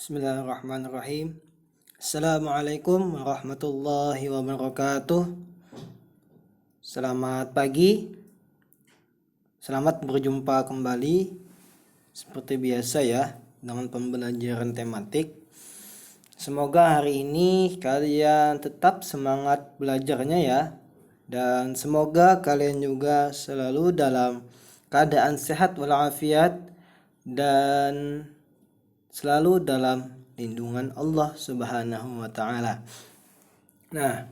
Bismillahirrahmanirrahim. Assalamualaikum warahmatullahi wabarakatuh. Selamat pagi. Selamat berjumpa kembali seperti biasa ya dengan pembelajaran tematik. Semoga hari ini kalian tetap semangat belajarnya ya. Dan semoga kalian juga selalu dalam keadaan sehat walafiat dan selalu dalam lindungan Allah Subhanahu wa taala. Nah,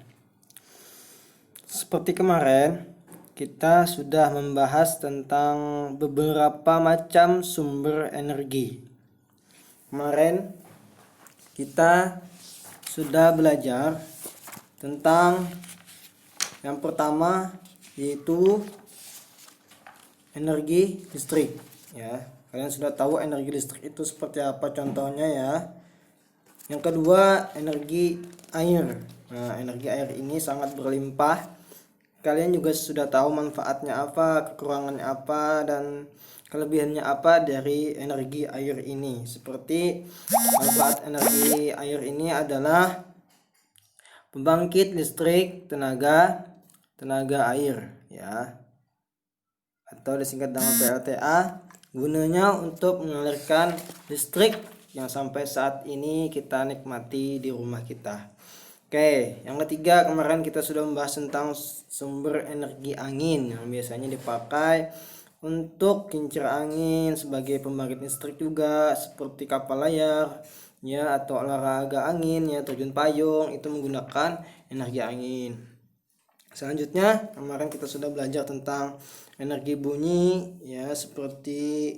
seperti kemarin kita sudah membahas tentang beberapa macam sumber energi. Kemarin kita sudah belajar tentang yang pertama yaitu energi listrik ya. Kalian sudah tahu energi listrik itu seperti apa contohnya ya. Yang kedua, energi air. Nah, energi air ini sangat berlimpah. Kalian juga sudah tahu manfaatnya apa, kekurangannya apa, dan kelebihannya apa dari energi air ini. Seperti manfaat energi air ini adalah pembangkit listrik tenaga air ya. Atau disingkat dengan PLTA. Gunanya untuk mengalirkan listrik yang sampai saat ini kita nikmati di rumah kita. Oke, yang ketiga kemarin kita sudah membahas tentang sumber energi angin yang biasanya dipakai untuk kincir angin sebagai pembangkit listrik juga, seperti kapal layar ya, atau olahraga angin ya, terjun payung itu menggunakan energi angin. Selanjutnya kemarin kita sudah belajar tentang energi bunyi ya, seperti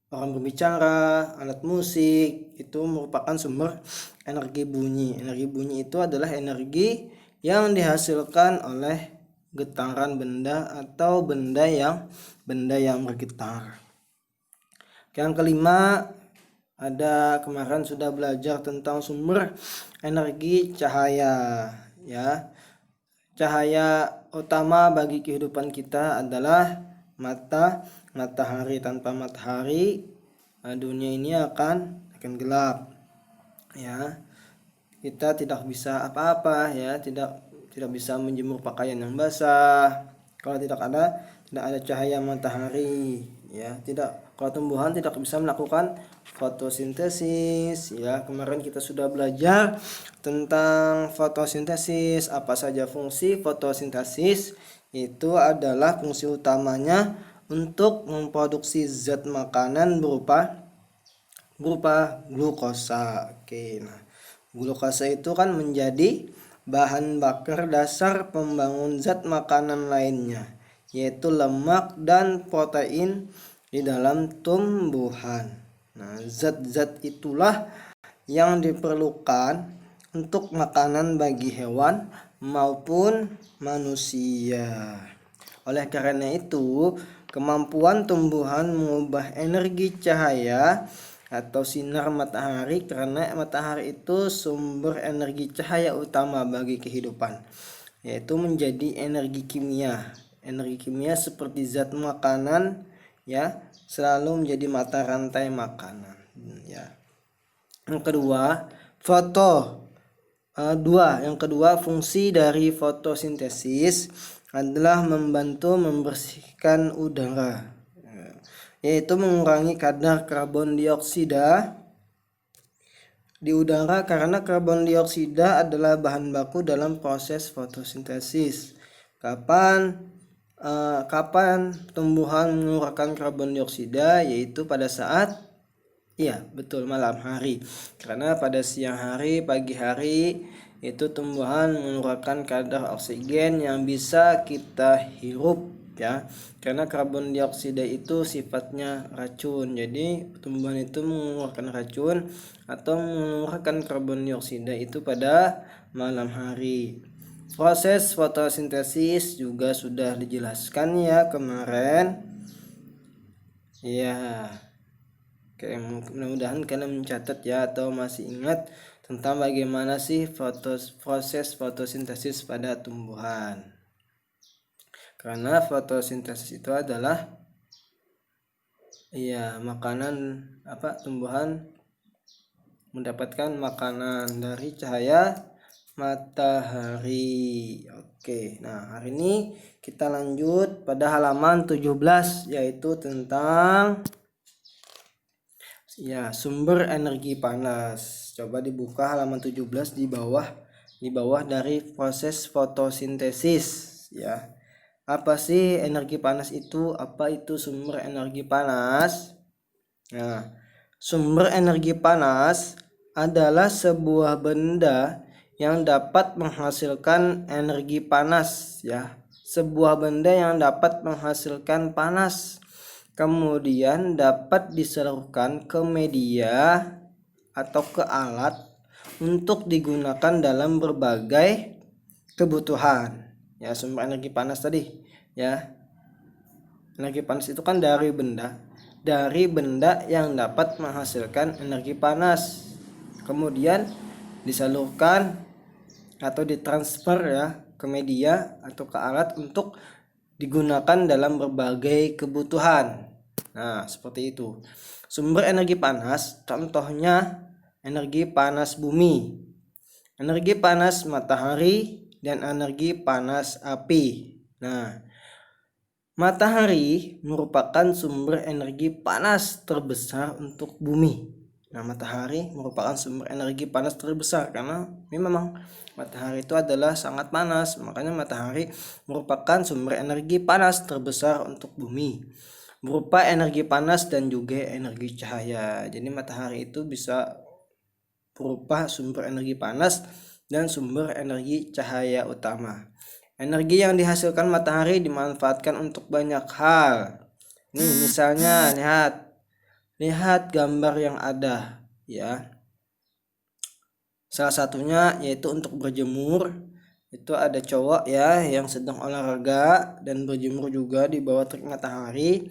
orang berbicara, alat musik itu merupakan sumber energi bunyi. Energi bunyi itu adalah energi yang dihasilkan oleh getaran benda atau benda yang bergetar. Yang kelima, ada kemarin sudah belajar tentang sumber energi cahaya ya. Cahaya utama bagi kehidupan kita adalah matahari. Tanpa matahari dunia ini akan gelap ya. Kita tidak bisa apa-apa ya, tidak bisa menjemur pakaian yang basah kalau tidak ada cahaya matahari ya. Kalau tumbuhan tidak bisa melakukan fotosintesis ya. Kemarin kita sudah belajar tentang fotosintesis, apa saja fungsi fotosintesis. Itu adalah fungsi utamanya untuk memproduksi zat makanan berupa glukosa. Oke, nah glukosa itu kan menjadi bahan bakar dasar pembangun zat makanan lainnya, yaitu lemak dan protein di dalam tumbuhan. Nah, zat-zat itulah yang diperlukan untuk makanan bagi hewan maupun manusia. Oleh karena itu, kemampuan tumbuhan mengubah energi cahaya atau sinar matahari, karena matahari itu sumber energi cahaya utama bagi kehidupan, yaitu menjadi energi kimia. Energi kimia seperti zat makanan ya, selalu menjadi mata rantai makanan ya. Yang kedua, fungsi dari fotosintesis adalah membantu membersihkan udara, yaitu mengurangi kadar karbon dioksida di udara, karena karbon dioksida adalah bahan baku dalam proses fotosintesis. Kapan tumbuhan mengeluarkan karbon dioksida? Yaitu pada saat malam hari. Karena pada siang hari, pagi hari itu tumbuhan mengeluarkan kadar oksigen yang bisa kita hirup ya. Karena karbon dioksida itu sifatnya racun. Jadi tumbuhan itu mengeluarkan racun atau mengeluarkan karbon dioksida itu pada malam hari. Proses fotosintesis juga sudah dijelaskan ya kemarin. Ya. Oke, mudah-mudahan kalian mencatat ya atau masih ingat tentang bagaimana sih proses fotosintesis pada tumbuhan. Karena fotosintesis itu adalah iya, makanan tumbuhan mendapatkan makanan dari cahaya matahari. Oke, nah hari ini kita lanjut pada halaman 17, yaitu tentang sumber energi panas. Coba dibuka halaman 17 di bawah dari proses fotosintesis ya. Apa sih energi panas itu? Apa itu sumber energi panas? Nah, sumber energi panas adalah sebuah benda yang dapat menghasilkan energi panas ya. Sebuah benda yang dapat menghasilkan panas, kemudian dapat disalurkan ke media atau ke alat untuk digunakan dalam berbagai kebutuhan. Ya, sumber energi panas tadi ya. Energi panas itu kan dari benda yang dapat menghasilkan energi panas, kemudian disalurkan atau ditransfer ya ke media atau ke alat untuk digunakan dalam berbagai kebutuhan. Nah, seperti itu. Sumber energi panas contohnya energi panas bumi, energi panas matahari, dan energi panas api. Nah, matahari merupakan sumber energi panas terbesar untuk bumi. Nah, matahari merupakan sumber energi panas terbesar karena memang matahari itu adalah sangat panas, makanya matahari merupakan sumber energi panas terbesar untuk bumi, berupa energi panas dan juga energi cahaya. Jadi matahari itu bisa berupa sumber energi panas dan sumber energi cahaya utama. Energi yang dihasilkan matahari dimanfaatkan untuk banyak hal. Nih misalnya lihat gambar yang ada ya. Salah satunya yaitu untuk berjemur. Itu ada cowok ya yang sedang olahraga dan berjemur juga di bawah terik matahari.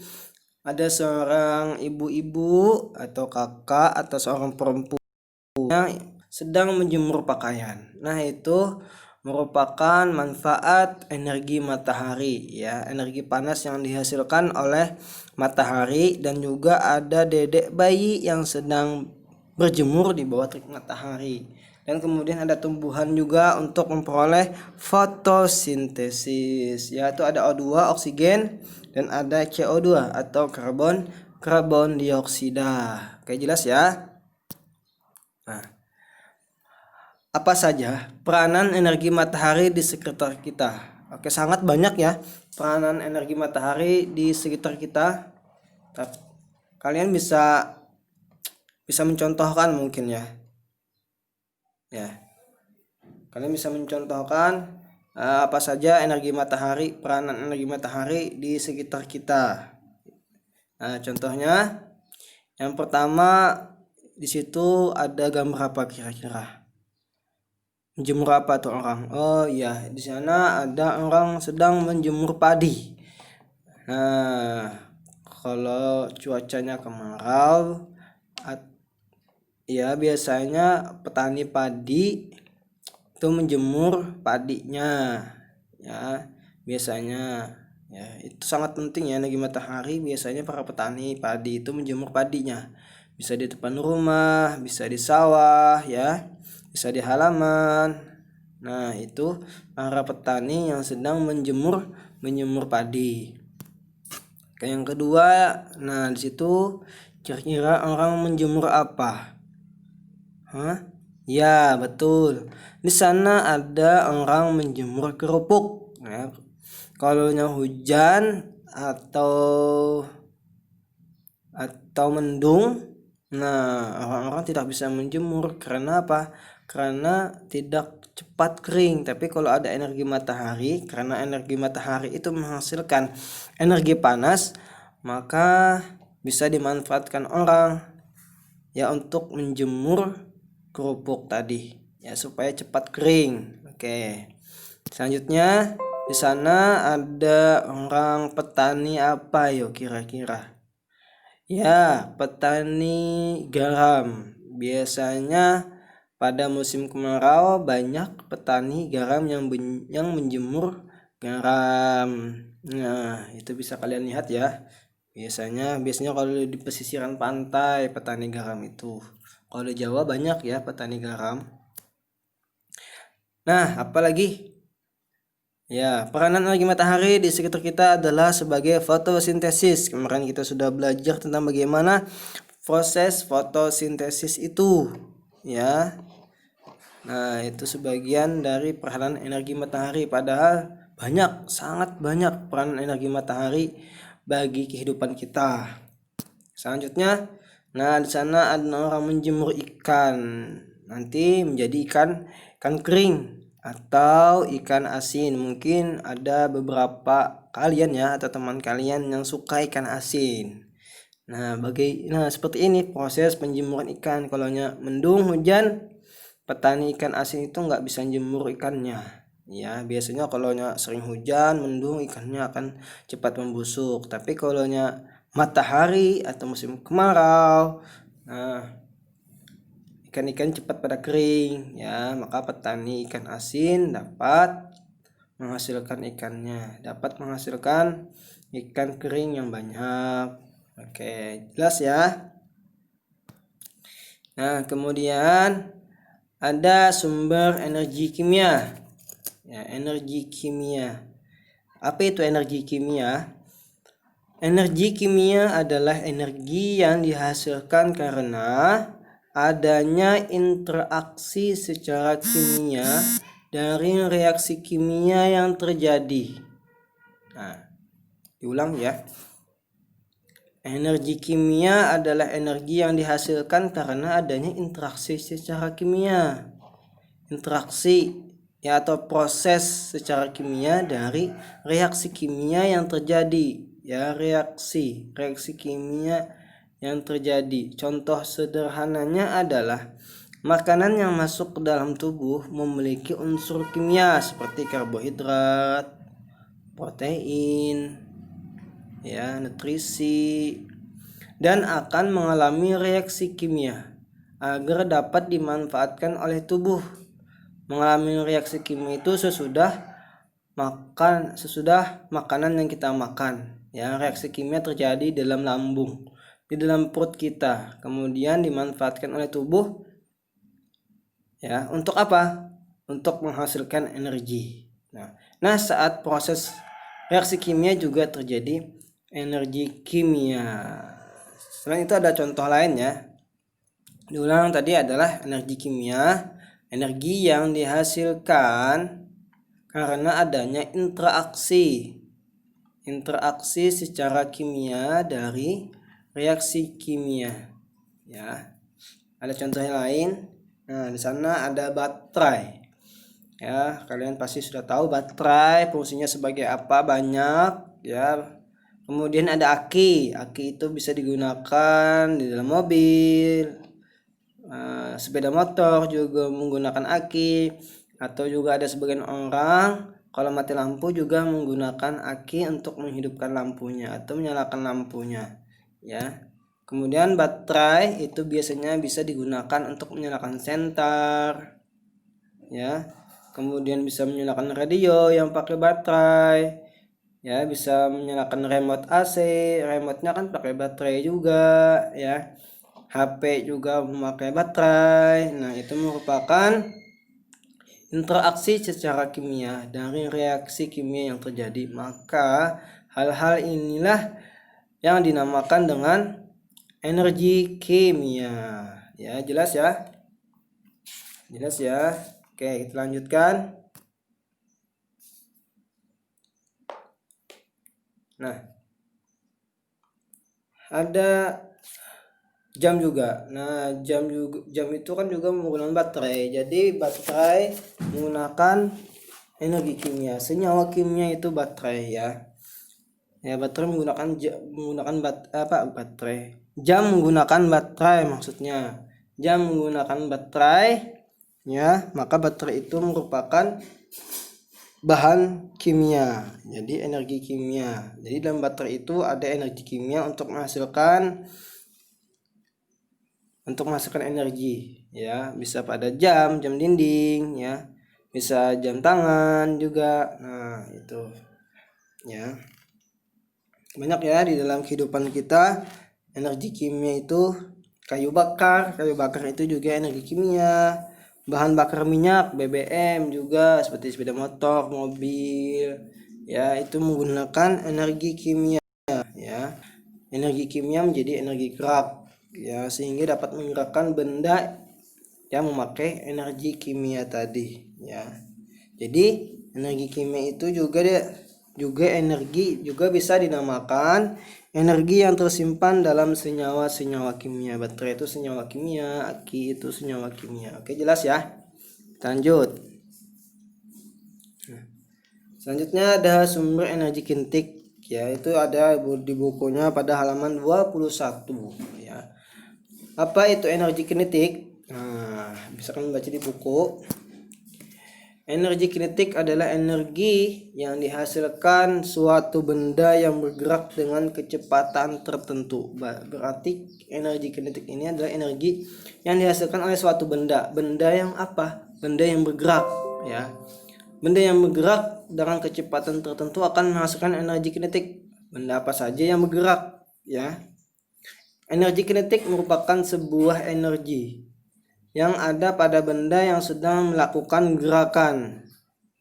Ada seorang ibu-ibu atau kakak atau seorang perempuan sedang menjemur pakaian. Nah, itu merupakan manfaat energi matahari ya, energi panas yang dihasilkan oleh matahari. Dan juga ada dedek bayi yang sedang berjemur di bawah terik matahari. Dan kemudian ada tumbuhan juga untuk memperoleh fotosintesis, yaitu ada O2 oksigen dan ada CO2 atau karbon dioksida. Oke, jelas ya. Nah, apa saja peranan energi matahari di sekitar kita? Oke, sangat banyak ya peranan energi matahari di sekitar kita. Kalian bisa mencontohkan mungkin ya. Kalian bisa mencontohkan apa saja peranan energi matahari di sekitar kita. Nah, contohnya yang pertama di situ ada gambar apa kira-kira? Menjemur apa tuh orang? Oh iya, di sana ada orang sedang menjemur padi. Nah, kalau cuacanya kemarau, ya biasanya petani padi itu menjemur padinya. Ya, biasanya ya itu sangat penting ya energi matahari. Biasanya para petani padi itu menjemur padinya. Bisa di depan rumah, bisa di sawah ya, bisa di halaman. Nah, itu para petani yang sedang menjemur padi. Yang kedua, nah di situ kira-kira orang menjemur apa? Ya, betul. Di sana ada orang menjemur kerupuk. Nah, kalau hujan atau mendung, nah orang-orang tidak bisa menjemur karena apa? Karena tidak cepat kering. Tapi kalau ada energi matahari, karena energi matahari itu menghasilkan energi panas, maka bisa dimanfaatkan orang ya untuk menjemur kerupuk tadi ya supaya cepat kering. Oke. Selanjutnya di sana ada orang petani apa yuk kira-kira? Ya, petani garam. Biasanya pada musim kemarau banyak petani garam yang menjemur garam. Nah, itu bisa kalian lihat ya Biasanya kalau di pesisiran pantai petani garam itu. Kalau di Jawa banyak ya petani garam. Nah, apalagi? Ya, peranan energi matahari di sekitar kita adalah sebagai fotosintesis. Kemarin kita sudah belajar tentang bagaimana proses fotosintesis itu, ya. Nah, itu sebagian dari peranan energi matahari. Padahal banyak, sangat banyak peranan energi matahari bagi kehidupan kita. Selanjutnya, nah di sana ada orang menjemur ikan, nanti menjadi ikan kering atau ikan asin. Mungkin ada beberapa kalian ya atau teman kalian yang suka ikan asin. Nah, seperti ini proses penjemuran ikan. Kalau mendung hujan, petani ikan asin itu nggak bisa jemur ikannya. Ya, biasanya kalau sering hujan, mendung, ikannya akan cepat membusuk. Tapi kalau matahari atau musim kemarau, nah ikan-ikan cepat pada kering, ya. Maka petani ikan asin dapat menghasilkan ikan kering yang banyak. Oke, jelas ya. Nah, kemudian ada sumber energi kimia. Ya, energi kimia. Apa itu energi kimia? Energi kimia adalah energi yang dihasilkan karena adanya interaksi secara kimia dari reaksi kimia yang terjadi. Nah, diulang ya. Energi kimia adalah energi yang dihasilkan karena adanya interaksi secara kimia. Interaksi ya atau proses secara kimia dari reaksi kimia yang terjadi. Ya, reaksi kimia yang terjadi. Contoh sederhananya adalah makanan yang masuk ke dalam tubuh memiliki unsur kimia seperti karbohidrat, protein, ya, nutrisi, dan akan mengalami reaksi kimia agar dapat dimanfaatkan oleh tubuh. Mengalami reaksi kimia itu sesudah makanan yang kita makan. Ya, reaksi kimia terjadi dalam lambung, di dalam perut kita, kemudian dimanfaatkan oleh tubuh. Ya, untuk apa? Untuk menghasilkan energi. Nah, saat proses reaksi kimia juga terjadi energi kimia. Selain itu ada contoh lainnya. Diulang tadi adalah energi kimia, energi yang dihasilkan karena adanya interaksi secara kimia dari reaksi kimia. Ya, ada contoh yang lain. Nah, di sana ada baterai. Ya, kalian pasti sudah tahu baterai fungsinya sebagai apa, banyak ya. Kemudian ada aki itu bisa digunakan di dalam mobil, sepeda motor juga menggunakan aki, atau juga ada sebagian orang kalau mati lampu juga menggunakan aki untuk menghidupkan lampunya atau menyalakan lampunya, ya. Kemudian baterai itu biasanya bisa digunakan untuk menyalakan senter, ya. Kemudian bisa menyalakan radio yang pakai baterai, ya, bisa menyalakan remote AC, remote-nya kan pakai baterai juga, ya. HP juga memakai baterai. Nah, itu merupakan interaksi secara kimia dari reaksi kimia yang terjadi. Maka hal-hal inilah yang dinamakan dengan energi kimia. Ya, jelas ya? Jelas ya? Oke, kita lanjutkan. Nah, ada jam juga. Nah, jam itu kan juga menggunakan baterai. Jadi baterai menggunakan energi kimia. Senyawa kimia itu baterai, ya. Ya, baterai menggunakan baterai. Jam menggunakan baterai maksudnya. Jam menggunakan baterai, ya. Maka baterai itu merupakan bahan kimia. Jadi energi kimia. Jadi dalam baterai itu ada energi kimia untuk menghasilkan energi, ya. Bisa pada jam dinding, ya, bisa jam tangan juga. Nah, itu, ya. banyak ya di dalam kehidupan kita. Energi kimia itu kayu bakar itu juga energi kimia. Bahan bakar minyak BBM juga seperti sepeda motor, mobil ya, itu menggunakan energi kimia ya. Energi kimia menjadi energi gerak ya, sehingga dapat menggerakkan benda yang memakai energi kimia tadi ya. Jadi energi kimia itu juga energi juga bisa dinamakan energi yang tersimpan dalam senyawa-senyawa kimia. Baterai itu senyawa kimia, aki itu senyawa kimia. Oke, jelas ya? Lanjut. Selanjutnya ada sumber energi kinetik ya, itu ada di bukunya pada halaman 21 ya. Apa itu energi kinetik? Nah, bisa kalian baca di buku. Energi kinetik adalah energi yang dihasilkan suatu benda yang bergerak dengan kecepatan tertentu. Berarti energi kinetik ini adalah energi yang dihasilkan oleh suatu benda. Benda yang apa? Benda yang bergerak ya. Benda yang bergerak dengan kecepatan tertentu akan menghasilkan energi kinetik. Benda apa saja yang bergerak ya. Energi kinetik merupakan sebuah energi yang ada pada benda yang sedang melakukan gerakan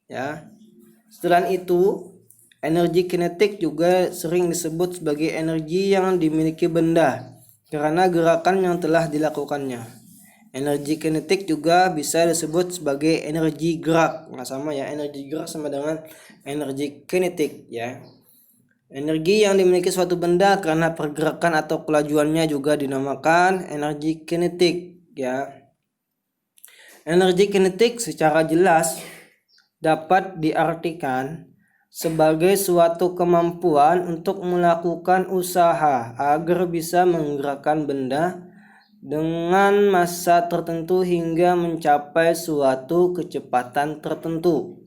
ya. Selain itu, energi kinetik juga sering disebut sebagai energi yang dimiliki benda karena gerakan yang telah dilakukannya. Energi kinetik juga bisa disebut sebagai energi gerak. Nah, sama ya, energi gerak sama dengan energi kinetik ya. Energi yang dimiliki suatu benda karena pergerakan atau kelajuannya juga dinamakan energi kinetik ya. Energi kinetik secara jelas dapat diartikan sebagai suatu kemampuan untuk melakukan usaha agar bisa menggerakkan benda dengan massa tertentu hingga mencapai suatu kecepatan tertentu.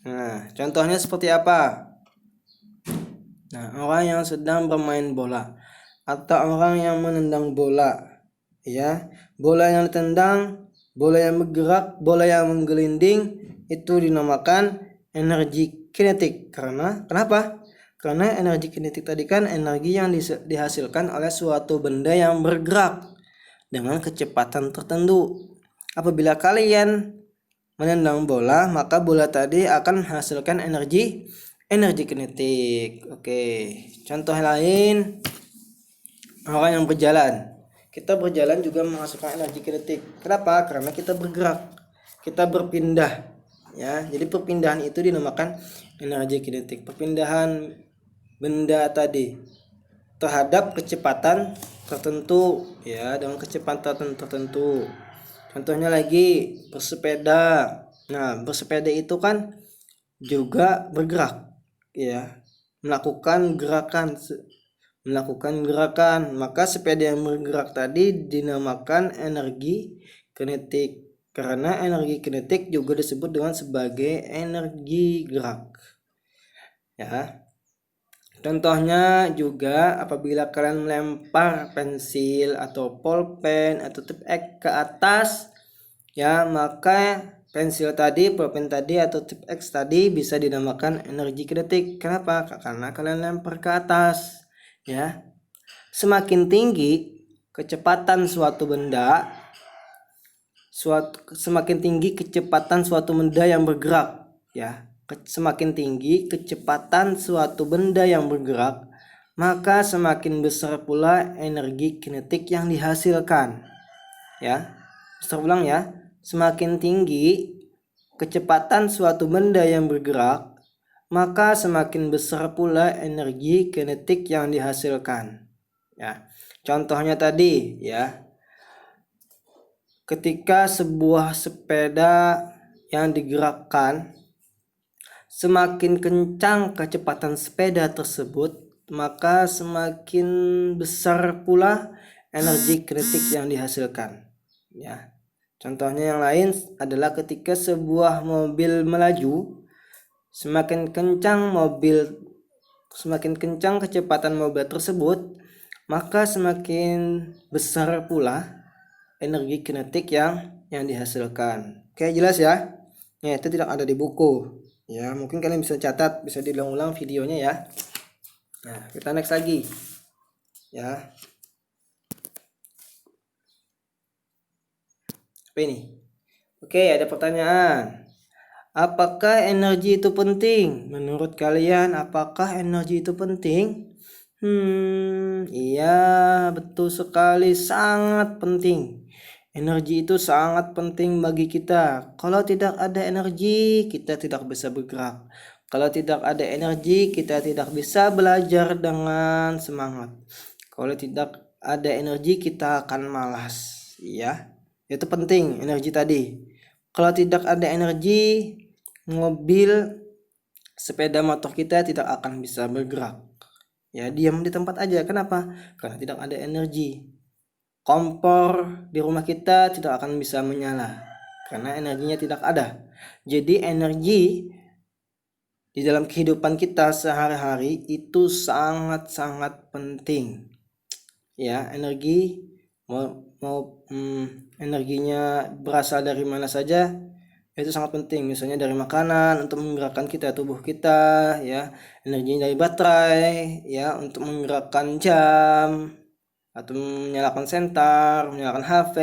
Nah, contohnya seperti apa? Nah, orang yang sedang bermain bola atau orang yang menendang bola ya. Bola yang ditendang, bola yang bergerak, bola yang menggelinding itu dinamakan energi kinetik. Kenapa? Karena energi kinetik tadi kan energi yang dihasilkan oleh suatu benda yang bergerak dengan kecepatan tertentu. Apabila kalian menendang bola, maka bola tadi akan menghasilkan energi kinetik. Oke, contoh lain, orang yang berjalan. Kita berjalan juga menghasilkan energi kinetik. Kenapa? Karena kita bergerak, kita berpindah ya. Jadi perpindahan itu dinamakan energi kinetik. Perpindahan benda tadi terhadap kecepatan tertentu ya, dengan kecepatan tertentu. Contohnya lagi bersepeda. Nah, bersepeda itu kan juga bergerak ya, melakukan gerakan, maka sepeda yang bergerak tadi dinamakan energi kinetik karena energi kinetik juga disebut dengan sebagai energi gerak ya. Contohnya juga apabila kalian melempar pensil atau pulpen atau tip X ke atas ya, maka pensil tadi, pulpen tadi atau tip X tadi bisa dinamakan energi kinetik. Kenapa? Karena kalian lempar ke atas ya. Semakin tinggi kecepatan suatu benda, semakin tinggi kecepatan suatu benda yang bergerak ya. Semakin tinggi kecepatan suatu benda yang bergerak, maka semakin besar pula energi kinetik yang dihasilkan ya. Saya ulang ya. Semakin tinggi kecepatan suatu benda yang bergerak, maka semakin besar pula energi kinetik yang dihasilkan ya. Contohnya tadi ya, ketika sebuah sepeda yang digerakkan, semakin kencang kecepatan sepeda tersebut, maka semakin besar pula energi kinetik yang dihasilkan ya. Contohnya yang lain adalah ketika sebuah mobil melaju, semakin kencang kecepatan mobil tersebut, maka semakin besar pula energi kinetik yang dihasilkan. Oke, jelas ya? Ya, itu tidak ada di buku. Ya, mungkin kalian bisa catat, bisa diulang-ulang videonya ya. Nah, kita next lagi. Ya. Apa ini? Oke, ada pertanyaan. Apakah energi itu penting? Menurut kalian, apakah energi itu penting? Iya, betul sekali, sangat penting. Energi itu sangat penting bagi kita. Kalau tidak ada energi, kita tidak bisa bergerak. Kalau tidak ada energi, kita tidak bisa belajar dengan semangat. Kalau tidak ada energi, kita akan malas. Ya, itu penting energi tadi. Kalau tidak ada energi, mobil, sepeda motor kita tidak akan bisa bergerak. Ya, diam di tempat aja. Kenapa? Karena tidak ada energi. Kompor di rumah kita tidak akan bisa menyala karena energinya tidak ada. Jadi energi di dalam kehidupan kita sehari-hari itu sangat-sangat penting. Ya, energi mau energinya berasal dari mana saja itu sangat penting. Misalnya dari makanan untuk menggerakkan kita, tubuh kita, ya, energinya dari baterai, ya, untuk menggerakkan jam atau menyalakan senter, menyalakan HP,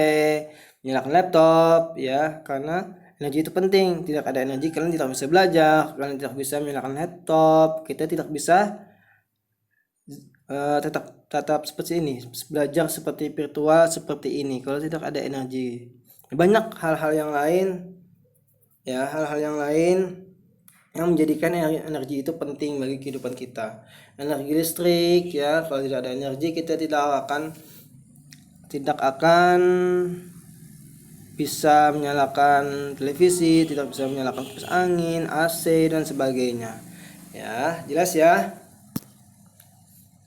menyalakan laptop, ya, karena energi itu penting. Tidak ada energi kalian tidak bisa belajar, kalian tidak bisa menyalakan laptop, kita tidak bisa tetap seperti ini, belajar seperti virtual seperti ini kalau tidak ada energi. Banyak hal-hal yang lain, ya, hal-hal yang lain yang menjadikan energi itu penting bagi kehidupan kita. Energi listrik, ya, kalau tidak ada energi kita tidak akan bisa menyalakan televisi, tidak bisa menyalakan kipas angin, AC dan sebagainya. Ya, jelas ya.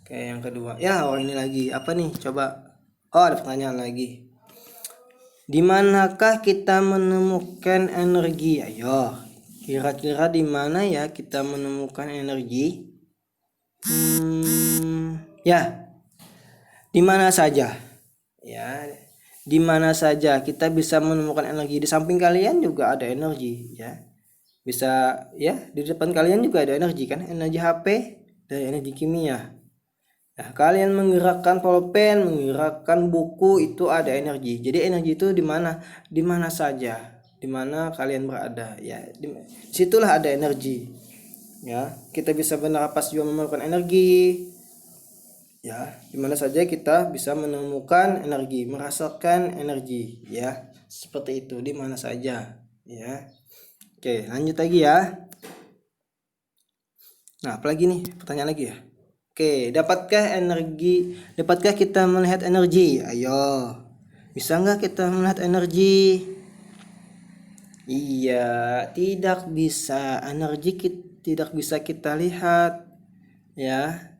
Oke, yang kedua. Ya, ini lagi. Apa nih? Coba. Oh, ada pertanyaan lagi. Di manakah kita menemukan energi? Ayo, kira-kira di mana ya kita menemukan energi? Ya, di mana saja? Ya, di mana saja kita bisa menemukan energi. Di samping kalian juga ada energi, ya. Bisa, ya, di depan kalian juga ada energi kan? Energi HP dan energi kimia. Nah, kalian menggerakkan pulpen, menggerakkan buku itu ada energi. Jadi energi itu di mana? Di mana saja, di mana kalian berada, ya. Situlah ada energi. Ya, kita bisa bernapas juga memerlukan energi. Ya, di mana saja kita bisa menemukan energi, merasakan energi, ya. Seperti itu di mana saja, ya. Oke, lanjut lagi ya. Nah, apalagi nih? Pertanyaan lagi ya. Oke, dapatkah kita melihat energi? Ayo, bisa nggak kita melihat energi? Iya, tidak bisa. Energi tidak bisa kita lihat, ya.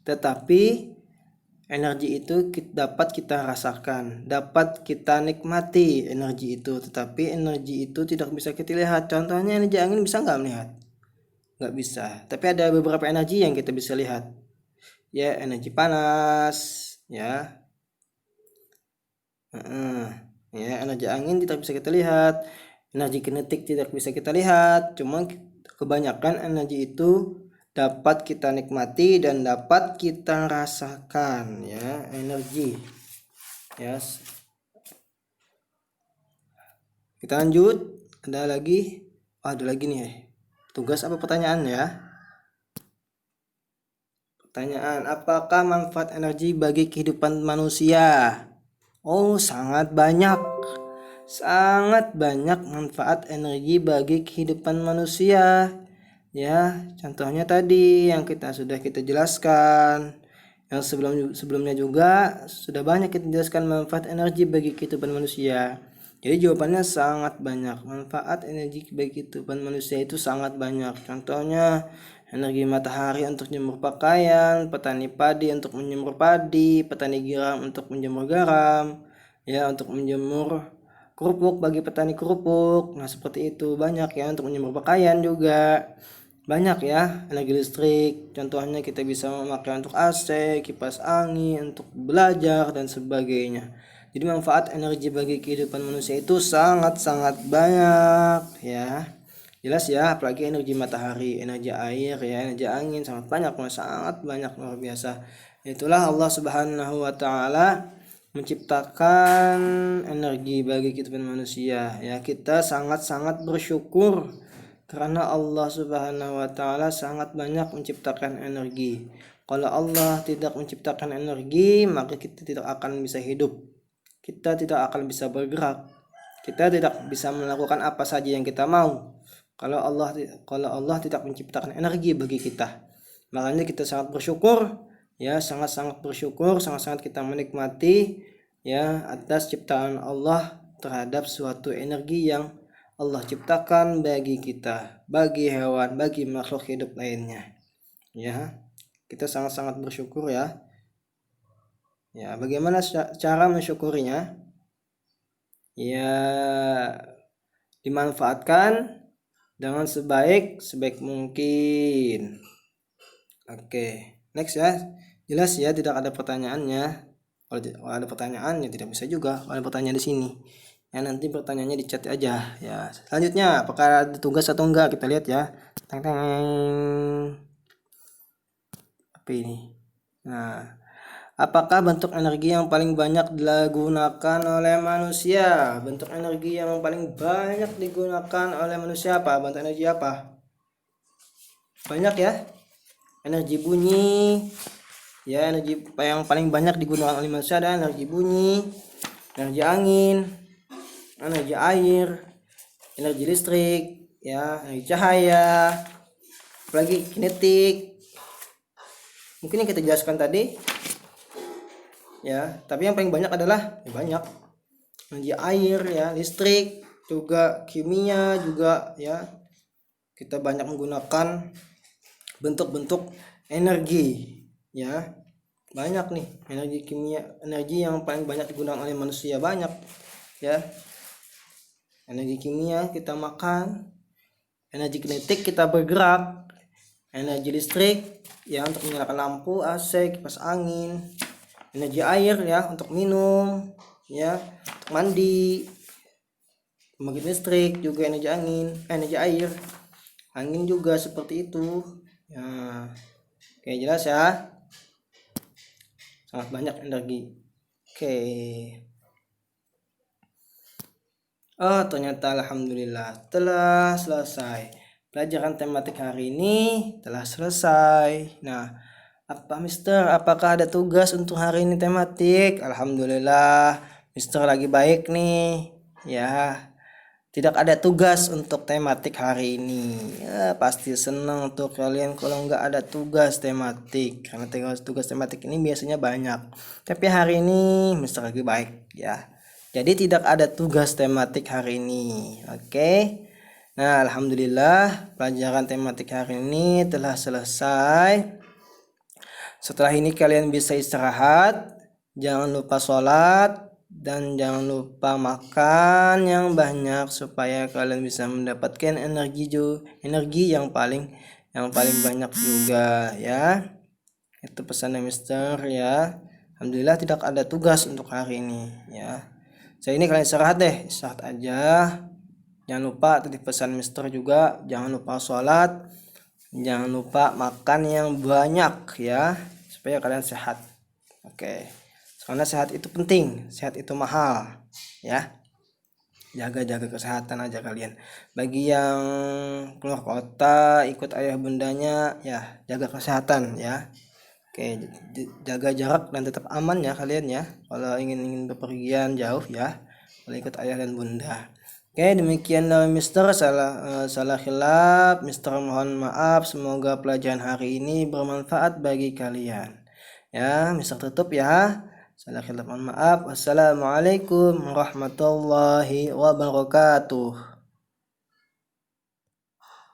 Tetapi energi itu dapat kita rasakan, dapat kita nikmati energi itu. Tetapi energi itu tidak bisa kita lihat. Contohnya energi angin bisa nggak melihat? Nggak bisa. Tapi ada beberapa energi yang kita bisa lihat. Ya, energi panas, ya. Ya, energi angin tidak bisa kita lihat, energi kinetik tidak bisa kita lihat. Cuma kebanyakan energi itu dapat kita nikmati dan dapat kita rasakan, ya, energi. Yes. Kita lanjut. Ada lagi? Ada lagi nih. Tugas apa pertanyaan ya? Pertanyaan, apakah manfaat energi bagi kehidupan manusia? Oh, sangat banyak. Sangat banyak manfaat energi bagi kehidupan manusia. Ya, contohnya tadi yang sudah kita jelaskan. Yang sebelumnya juga sudah banyak kita jelaskan manfaat energi bagi kehidupan manusia. Jadi jawabannya sangat banyak. Manfaat energi bagi kehidupan manusia itu sangat banyak. Contohnya energi matahari untuk menjemur pakaian, petani padi untuk menjemur padi, petani garam untuk menjemur garam, ya, untuk menjemur kerupuk bagi petani kerupuk. Nah, seperti itu. Banyak ya, untuk menjemur pakaian juga banyak ya. Energi listrik contohnya kita bisa memakai untuk AC, kipas angin, untuk belajar dan sebagainya. Jadi manfaat energi bagi kehidupan manusia itu sangat-sangat banyak, ya. Jelas ya, apalagi energi matahari, energi air ya, energi angin sangat banyak, sangat banyak, luar biasa. Itulah Allah Subhanahu wa taala menciptakan energi bagi kita manusia ya. Kita sangat-sangat bersyukur karena Allah Subhanahu wa taala sangat banyak menciptakan energi. Kalau Allah tidak menciptakan energi, maka kita tidak akan bisa hidup. Kita tidak akan bisa bergerak. Kita tidak bisa melakukan apa saja yang kita mau. Kalau Allah tidak menciptakan energi bagi kita. Makanya kita sangat bersyukur ya, sangat-sangat bersyukur, sangat-sangat kita menikmati ya atas ciptaan Allah terhadap suatu energi yang Allah ciptakan bagi kita, bagi hewan, bagi makhluk hidup lainnya. Ya, kita sangat-sangat bersyukur ya. Ya, bagaimana cara mensyukurinya? Ya, dimanfaatkan dengan sebaik mungkin. Oke, next ya. Jelas ya, tidak ada pertanyaannya. Kalau ada pertanyaan ya tidak bisa juga. Kalau ada pertanyaan di sini, ya nanti pertanyaannya di chat aja. Ya, selanjutnya apakah ada tugas atau enggak, kita lihat ya. Teng teng. Apa ini? Nah, apakah bentuk energi yang paling banyak digunakan oleh manusia? Bentuk energi yang paling banyak digunakan oleh manusia apa? Bentuk energi apa? Banyak ya. Energi bunyi. Ya, energi yang paling banyak digunakan oleh manusia adalah energi bunyi, energi angin, energi air, energi listrik, ya, energi cahaya, apalagi kinetik. Mungkin yang kita jelaskan tadi. Ya, tapi yang paling banyak adalah banyak energi air ya, listrik, juga kimia juga ya. Kita banyak menggunakan bentuk-bentuk energi ya. Banyak nih energi kimia, energi yang paling banyak digunakan oleh manusia banyak ya. Energi kimia kita makan, energi kinetik kita bergerak, energi listrik ya untuk menyalakan lampu, AC, kipas angin, energi air ya untuk minum ya, untuk mandi, pembangkit listrik juga energi angin, energi air, angin juga seperti itu ya. Oke, jelas ya, sangat banyak energi. Oke. Oh, ternyata alhamdulillah telah selesai. Pelajaran tematik hari ini telah selesai. Nah, Mister, apakah ada tugas untuk hari ini tematik? Alhamdulillah, Mister lagi baik nih. Ya, tidak ada tugas untuk tematik hari ini. Ya, pasti senang untuk kalian kalau nggak ada tugas tematik. Karena tugas tematik ini biasanya banyak. Tapi hari ini Mister lagi baik ya. Jadi tidak ada tugas tematik hari ini. Oke. Nah, alhamdulillah pelajaran tematik hari ini telah selesai. Setelah ini kalian bisa istirahat. Jangan lupa sholat. Dan jangan lupa makan yang banyak supaya kalian bisa mendapatkan energi yang paling banyak juga ya. Itu pesannya Mister ya. Alhamdulillah tidak ada tugas untuk hari ini ya. Saya ini kalian istirahat deh, istirahat aja. Jangan lupa tadi pesan Mister juga, jangan lupa sholat, jangan lupa makan yang banyak ya, supaya kalian sehat. Oke. Karena sehat itu penting, sehat itu mahal ya. Jaga kesehatan aja kalian. Bagi yang keluar kota ikut ayah bundanya ya, jaga kesehatan ya. Oke, jaga jarak dan tetap aman ya kalian ya. Kalau ingin bepergian jauh ya, kalau ikut ayah dan bunda. Oke, demikian dari Mister. Salah khilaf, Mister mohon maaf. Semoga pelajaran hari ini bermanfaat bagi kalian. Ya, Mister tutup ya. Salah khilaf mohon maaf. Wassalamualaikum warahmatullahi wabarakatuh.